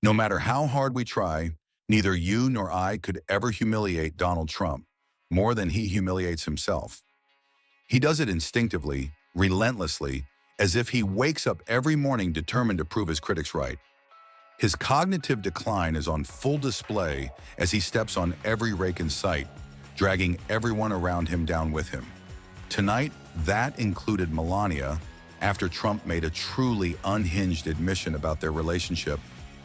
No matter how hard we try, neither you nor I could ever humiliate Donald Trump more than he humiliates himself. He does it instinctively, relentlessly, as if he wakes up every morning determined to prove his critics right. His cognitive decline is on full display as he steps on every rake in sight, dragging everyone around him down with him. Tonight, that included Melania, after Trump made a truly unhinged admission about their relationship,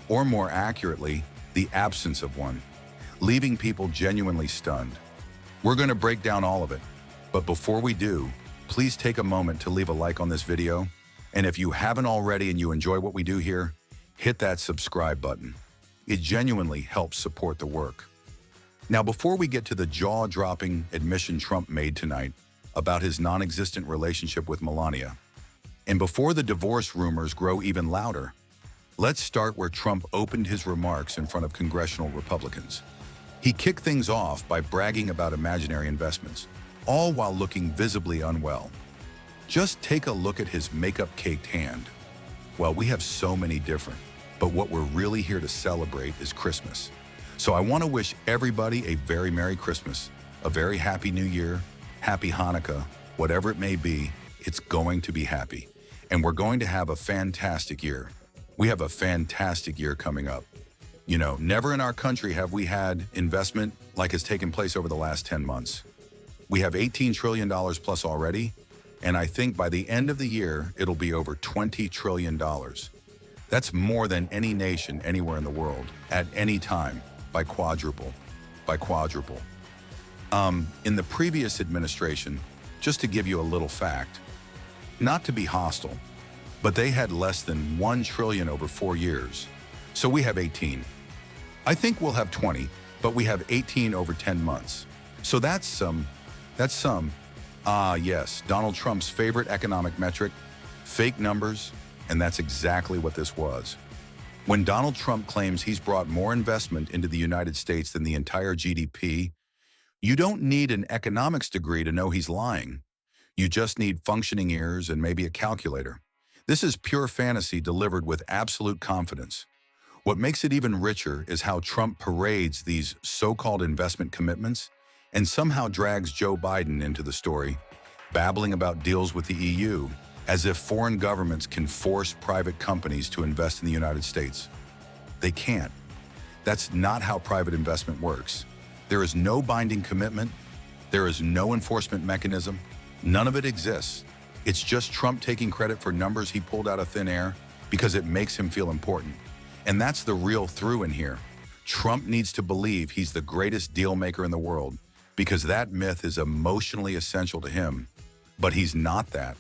or more accurately, the absence of one, leaving people genuinely stunned. We're going to break down all of it, but before we do, please take a moment to leave a like on this video, and if you haven't already and you enjoy what we do here, hit that subscribe button. It genuinely helps support the work. Now, before we get to the jaw-dropping admission Trump made tonight about his non-existent relationship with Melania, and before the divorce rumors grow even louder, let's start where Trump opened his remarks in front of congressional Republicans. He kicked things off by bragging about imaginary investments, all while looking visibly unwell. Just take a look at his makeup-caked hand. Well, we have so many different, but what we're really here to celebrate is Christmas. So I want to wish everybody a very Merry Christmas, a very Happy New Year, Happy Hanukkah, whatever it may be, it's going to be happy. And we're going to have a fantastic year. We have a fantastic year coming up. You know, never in our country have we had investment like has taken place over the last 10 months. We have $18 trillion plus already, and I think by the end of the year, it'll be over $20 trillion. That's more than any nation anywhere in the world at any time by quadruple. In the previous administration, just to give you a little fact, not to be hostile, but they had less than 1 trillion over 4 years. So we have 18. I think we'll have 20, but we have 18 over 10 months. So that's some. Yes, Donald Trump's favorite economic metric, fake numbers, and that's exactly what this was. When Donald Trump claims he's brought more investment into the United States than the entire GDP, you don't need an economics degree to know he's lying. You just need functioning ears and maybe a calculator. This is pure fantasy delivered with absolute confidence. What makes it even richer is how Trump parades these so-called investment commitments and somehow drags Joe Biden into the story, babbling about deals with the EU, as if foreign governments can force private companies to invest in the United States. They can't. That's not how private investment works. There is no binding commitment. There is no enforcement mechanism. None of it exists. It's just Trump taking credit for numbers he pulled out of thin air because it makes him feel important. And that's the real through in here. Trump needs to believe he's the greatest deal maker in the world because that myth is emotionally essential to him. But he's not that.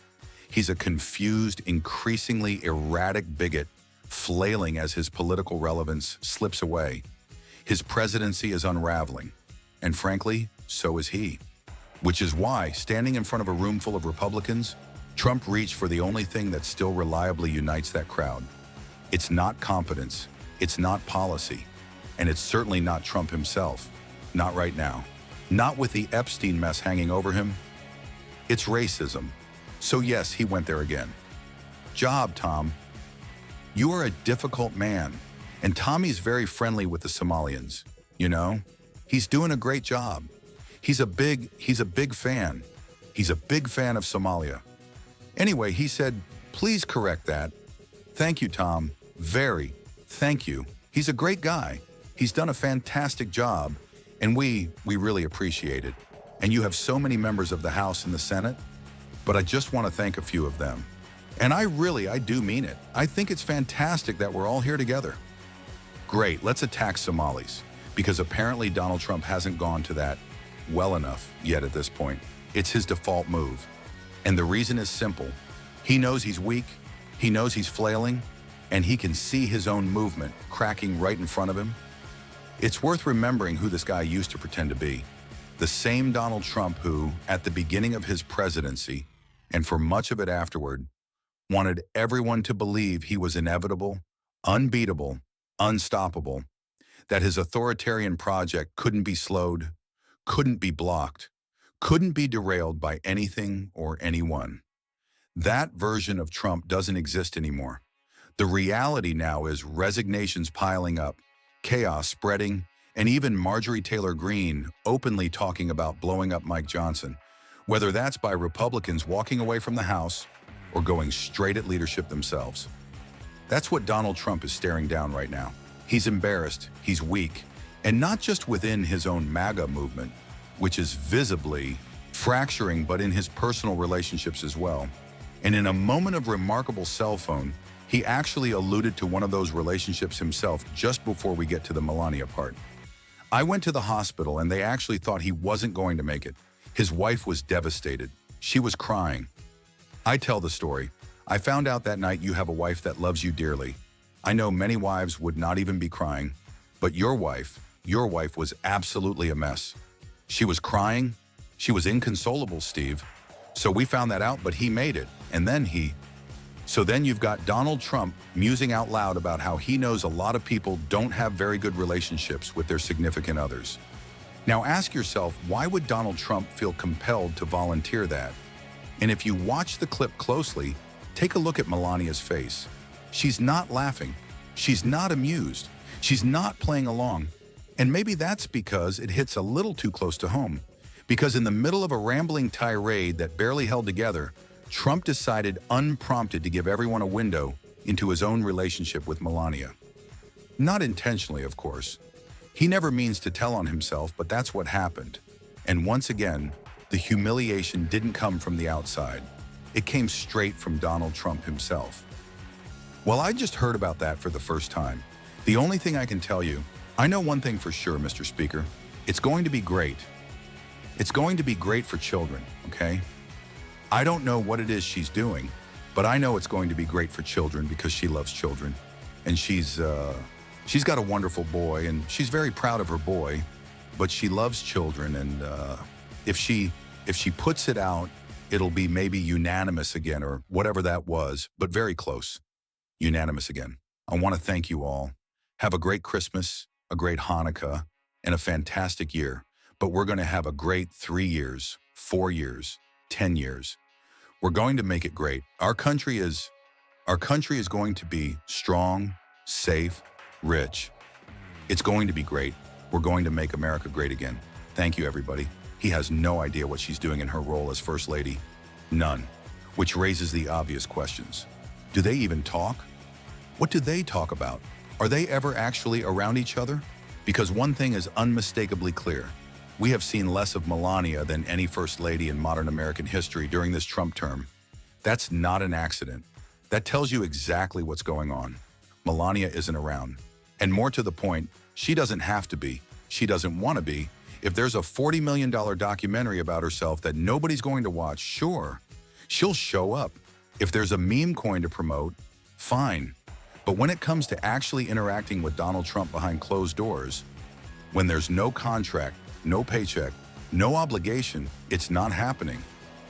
He's a confused, increasingly erratic bigot, flailing as his political relevance slips away. His presidency is unraveling. And frankly, so is he. Which is why, standing in front of a room full of Republicans, Trump reached for the only thing that still reliably unites that crowd. It's not competence, it's not policy, and it's certainly not Trump himself. Not right now. Not with the Epstein mess hanging over him. It's racism. So yes, he went there again. Job, Tom. You are a difficult man, and Tommy's very friendly with the Somalians. You know, he's doing a great job. He's a big fan. He's a big fan of Somalia. Anyway, he said, please correct that. Thank you, Tom. Very. Thank you. He's a great guy. He's done a fantastic job, and we really appreciate it. And you have so many members of the House and the Senate, but I just want to thank a few of them. And I do mean it. I think it's fantastic that we're all here together. Great, let's attack Somalis, because apparently Donald Trump hasn't gone to that well enough yet at this point. It's his default move. And the reason is simple. He knows he's weak, he knows he's flailing, and he can see his own movement cracking right in front of him. It's worth remembering who this guy used to pretend to be. The same Donald Trump who, at the beginning of his presidency, and for much of it afterward, wanted everyone to believe he was inevitable, unbeatable, unstoppable, that his authoritarian project couldn't be slowed, couldn't be blocked, couldn't be derailed by anything or anyone. That version of Trump doesn't exist anymore. The reality now is resignations piling up, chaos spreading, and even Marjorie Taylor Greene openly talking about blowing up Mike Johnson, whether that's by Republicans walking away from the House or going straight at leadership themselves. That's what Donald Trump is staring down right now. He's embarrassed, he's weak, and not just within his own MAGA movement, which is visibly fracturing, but in his personal relationships as well. And in a moment of remarkable cell phone, he actually alluded to one of those relationships himself just before we get to the Melania part. I went to the hospital and they actually thought he wasn't going to make it. His wife was devastated. She was crying. I tell the story. I found out that night you have a wife that loves you dearly. I know many wives would not even be crying, but your wife was absolutely a mess. She was crying. She was inconsolable, Steve. So we found that out, but he made it. And then So then you've got Donald Trump musing out loud about how he knows a lot of people don't have very good relationships with their significant others. Now ask yourself, why would Donald Trump feel compelled to volunteer that? And if you watch the clip closely, take a look at Melania's face. She's not laughing. She's not amused. She's not playing along. And maybe that's because it hits a little too close to home. Because in the middle of a rambling tirade that barely held together, Trump decided unprompted to give everyone a window into his own relationship with Melania. Not intentionally, of course. He never means to tell on himself, but that's what happened. And once again, the humiliation didn't come from the outside. It came straight from Donald Trump himself. Well, I just heard about that for the first time. The only thing I can tell you, I know one thing for sure, Mr. Speaker. It's going to be great. It's going to be great for children, okay? I don't know what it is she's doing, but I know it's going to be great for children because she loves children. And she's got a wonderful boy, and she's very proud of her boy, but she loves children. And if she puts it out, it'll be maybe unanimous again, or whatever that was, but very close. Unanimous again. I want to thank you all. Have a great Christmas, a great Hanukkah, and a fantastic year. But we're going to have a great 3 years, 4 years, 10 years. We're going to make it great. Our country is going to be strong, safe, rich. It's going to be great. We're going to make America great again. Thank you, everybody. He has no idea what she's doing in her role as First Lady. None. Which raises the obvious questions. Do they even talk? What do they talk about? Are they ever actually around each other? Because one thing is unmistakably clear. We have seen less of Melania than any First Lady in modern American history during this Trump term. That's not an accident. That tells you exactly what's going on. Melania isn't around. And more to the point, she doesn't have to be. She doesn't want to be. If there's a $40 million documentary about herself that nobody's going to watch, sure, she'll show up. If there's a meme coin to promote, fine. But when it comes to actually interacting with Donald Trump behind closed doors, when there's no contract, no paycheck, no obligation, it's not happening.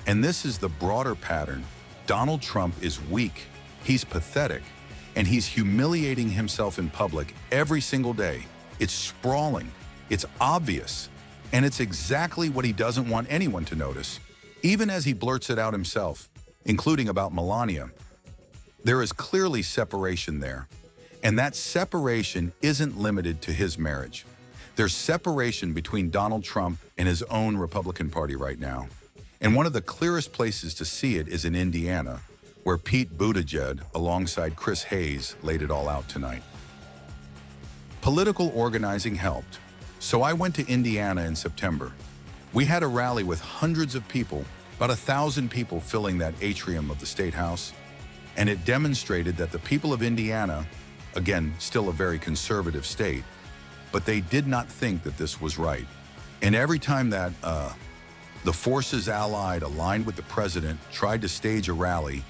And this is the broader pattern. Donald Trump is weak, he's pathetic, and he's humiliating himself in public every single day. It's sprawling, it's obvious, and it's exactly what he doesn't want anyone to notice, even as he blurts it out himself, including about Melania. There is clearly separation there, and that separation isn't limited to his marriage. There's separation between Donald Trump and his own Republican Party right now. And one of the clearest places to see it is in Indiana, where Pete Buttigieg, alongside Chris Hayes, laid it all out tonight. Political organizing helped. So I went to Indiana in September. We had a rally with hundreds of people, about 1,000 people filling that atrium of the State House. And it demonstrated that the people of Indiana, again, still a very conservative state, but they did not think that this was right. And every time that the forces allied, aligned with the president, tried to stage a rally,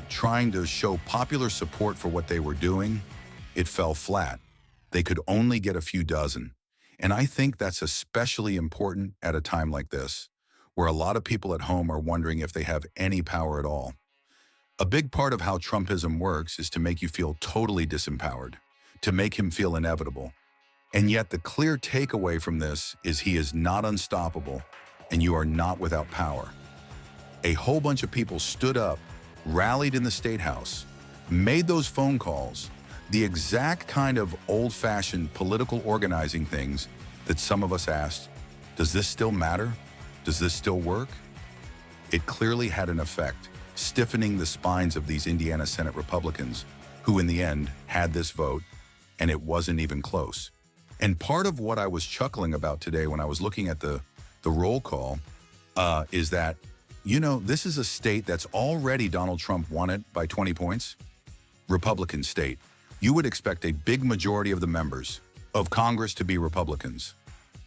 trying to show popular support for what they were doing, it fell flat. They could only get a few dozen. And I think that's especially important at a time like this, where a lot of people at home are wondering if they have any power at all. A big part of how Trumpism works is to make you feel totally disempowered, to make him feel inevitable. And yet the clear takeaway from this is he is not unstoppable, and you are not without power. A whole bunch of people stood up, rallied in the State House. made those phone calls, the exact kind of old-fashioned political organizing things that some of us asked, does this still matter? Does this still work? It clearly had an effect, stiffening the spines of these Indiana Senate Republicans, who in the end had this vote, and it wasn't even close. And part of what I was chuckling about today when I was looking at the roll call is that, this is a state that's already Donald Trump won it by 20 points. Republican state. You would expect a big majority of the members of Congress to be Republicans.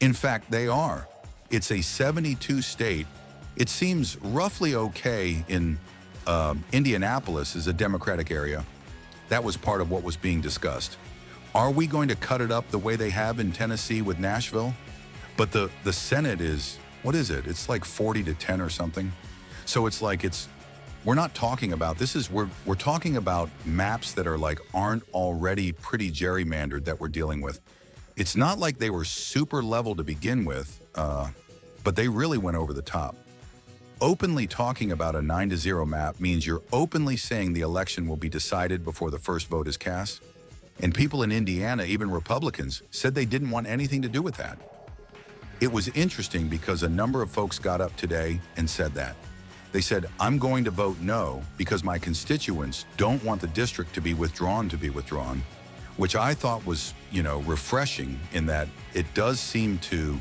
In fact, they are. It's a 72 state. It seems roughly okay in Indianapolis is a Democratic area. That was part of what was being discussed. Are we going to cut it up the way they have in Tennessee with Nashville? But the Senate is, what is it? It's like 40-10 or something. So it's like we're not talking about, we're talking about maps that are aren't already pretty gerrymandered that we're dealing with. It's not like they were super level to begin with, but they really went over the top. Openly talking about a 9-0 map means you're openly saying the election will be decided before the first vote is cast. And people in Indiana, even Republicans, said they didn't want anything to do with that. It was interesting because a number of folks got up today and said that. They said, I'm going to vote no because my constituents don't want the district to be withdrawn, which I thought was, refreshing in that it does seem to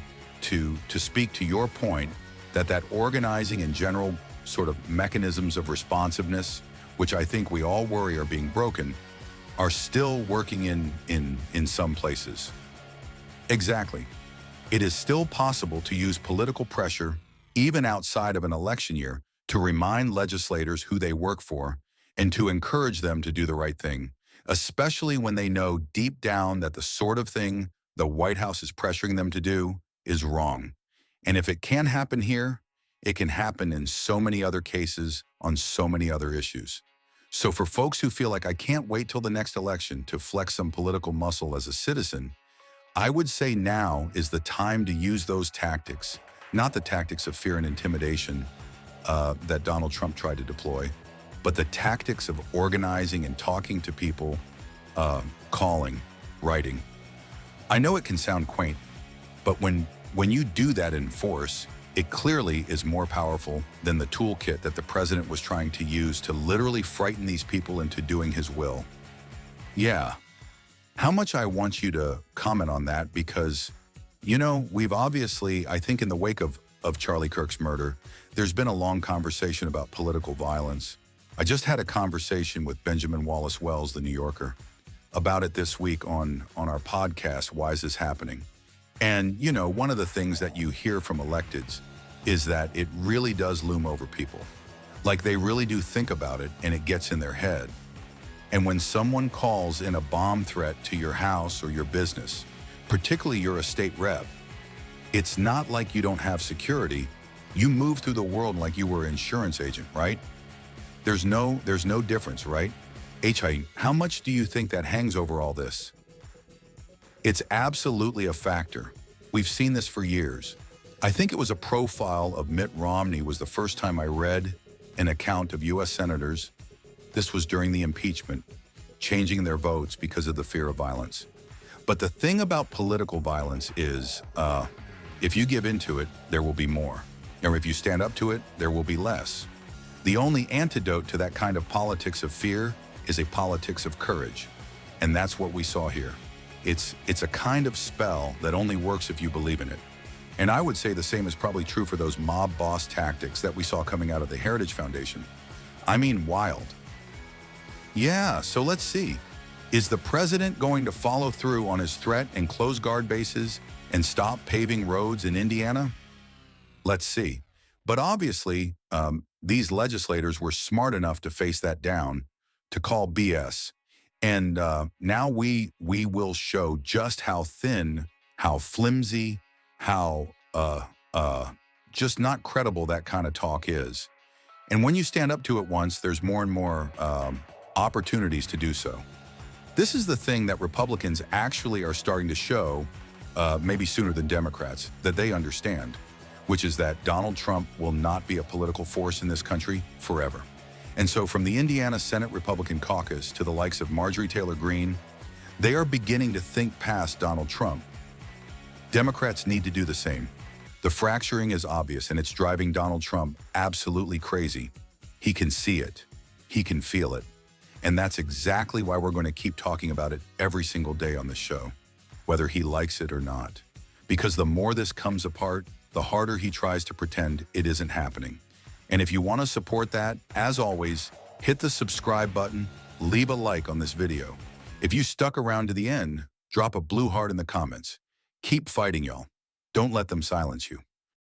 speak to your point that organizing and general sort of mechanisms of responsiveness, which I think we all worry are being broken, are still working in some places. Exactly. It is still possible to use political pressure, even outside of an election year, to remind legislators who they work for and to encourage them to do the right thing, especially when they know deep down that the sort of thing the White House is pressuring them to do is wrong. And if it can happen here, it can happen in so many other cases on so many other issues. So for folks who feel like I can't wait till the next election to flex some political muscle as a citizen, I would say now is the time to use those tactics, not the tactics of fear and intimidation that Donald Trump tried to deploy, but the tactics of organizing and talking to people, calling, writing. I know it can sound quaint, but when you do that in force, it clearly is more powerful than the toolkit that the president was trying to use to literally frighten these people into doing his will. Yeah. How much I want you to comment on that because, we've obviously, I think in the wake of Charlie Kirk's murder, there's been a long conversation about political violence. I just had a conversation with Benjamin Wallace Wells, the New Yorker, about it this week on our podcast, Why Is This Happening? And, one of the things that you hear from electeds is that it really does loom over people. Like they really do think about it and it gets in their head. And when someone calls in a bomb threat to your house or your business, particularly you're a state rep, it's not like you don't have security. You move through the world like you were an insurance agent, right? There's no difference, right? How much do you think that hangs over all this? It's absolutely a factor. We've seen this for years. I think it was a profile of Mitt Romney was the first time I read an account of U.S. senators. This was during the impeachment, changing their votes because of the fear of violence. But the thing about political violence is, if you give into it, there will be more. Or if you stand up to it, there will be less. The only antidote to that kind of politics of fear is a politics of courage. And that's what we saw here. It's a kind of spell that only works if you believe in it. And I would say the same is probably true for those mob boss tactics that we saw coming out of the Heritage Foundation. I mean, wild. Yeah, so let's see. Is the president going to follow through on his threat and close guard bases and stop paving roads in Indiana? Let's see. But obviously, these legislators were smart enough to face that down, to call BS. And now we will show just how thin, how flimsy, how just not credible that kind of talk is. And when you stand up to it once, there's more and more opportunities to do so. This is the thing that Republicans actually are starting to show, maybe sooner than Democrats, that they understand, which is that Donald Trump will not be a political force in this country forever. And so from the Indiana Senate Republican caucus to the likes of Marjorie Taylor Greene, they are beginning to think past Donald Trump. Democrats need to do the same. The fracturing is obvious, and it's driving Donald Trump absolutely crazy. He can see it. He can feel it. And that's exactly why we're going to keep talking about it every single day on this show, whether he likes it or not. Because the more this comes apart, the harder he tries to pretend it isn't happening. And if you want to support that, as always, hit the subscribe button, leave a like on this video. If you stuck around to the end, drop a blue heart in the comments. Keep fighting, y'all. Don't let them silence you.